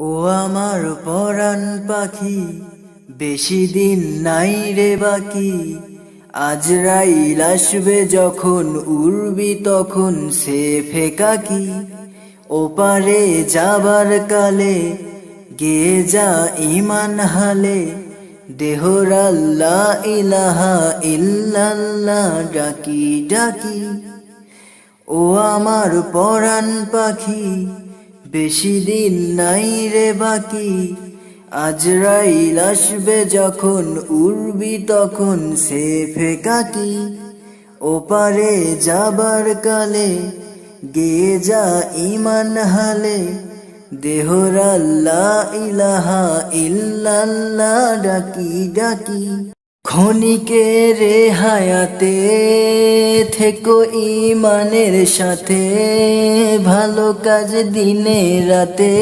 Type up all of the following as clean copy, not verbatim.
ও আমার পরাণ পাখি, বেশি দিন নাই রে বাকি। আজরাইল আসবে যখন, উড়বি তখন সে ফেকাকি। ওপারে যাবার কালে গেয়ে যা ইমান হালে, দেহর আল্লাহ ইলাহা ইল্লাল্লাহ ডাকি ডাকি। ও আমার পরাণ পাখি, বেশি দিন নাই রে বাকি। আজরাইল আসবে যখন, উড়বি তখন সে ফেকাকি। ওপারে যাবার কালে গেয়ে যা ইমান হালে, দেহর আল্লাহ ইলাহা ইল্লাল্লাহ ডাকি ডাকি। ক্ষণিকের হায়াতে থেকো ইমানের সাথে, ভালো কাজ দিনে রাতে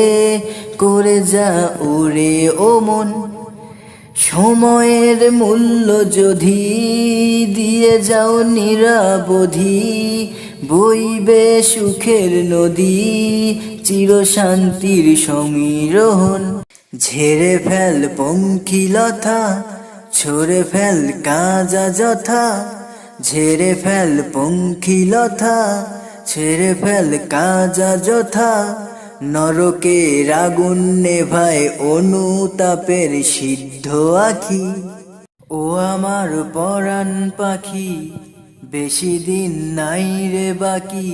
করে যা ওরে ও মন। সময়ের মূল্য যদি দিয়ে যাও নিরাবধি, বইবে সুখের নদী, চির শান্তির সমীরহন। ঝেড়ে ফেল পঙ্কিলতা, ছড়ে ফেল কাজা যথা। ঝেড়ে ফেল পঙ্কিলতা, ছেড়ে ফেল কাজা যথা। নরকের আগুন নেভায় অনুতাপের সিদ্ধ আখি। ও আমার পরাণ পাখি, বেশি দিন নাই রে বাকি।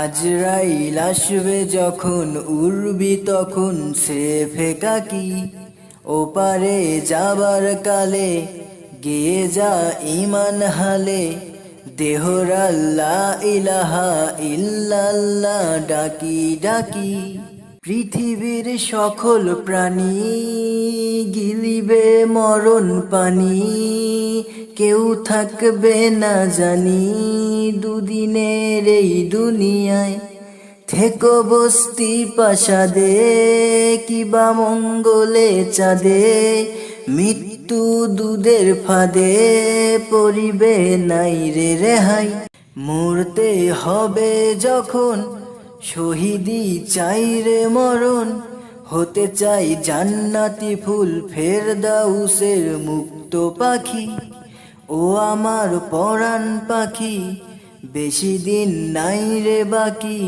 আজরাইল আসবে যখন, উড়বি তখন সে ফেকাকি। ওপারে যাবার কালে গেয়ে যা ইমান হালে, দেহর আল্লাহ ইলাহা ইল্লাল্লাহ ডাকি ডাকি। পৃথিবীর সকল প্রাণী গিলিবে মরণ পানি, কেউ থাকবে না জানি দুদিনের এই দুনিয়ায়। থেকো বস্তি প্রাসাদে, কিবা মঙ্গলে চাঁদে, মৃত্যু দুধের ফাঁদে পড়িবে নাই রে রেহাই। মরতে হবে যখন, শহীদি চাই রে মরণ। হতে চাই জান্নাতি ফুল, ফেরদাউসের মুক্ত পাখি। ও আমার পরাণ পাখি, বেশি দিন নাই রে বাকি।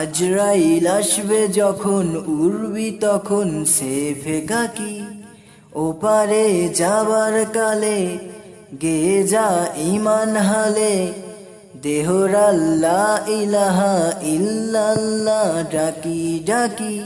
আজরাইল আসবে যখন, উড়বি তখন সে ফেকাকি। ওপারে যাবার কালে গেয়ে যা ইমান হালে, দেহর আল্লাহ ইলাহা ইল্লাল্লাহ ডাকি ডাকি।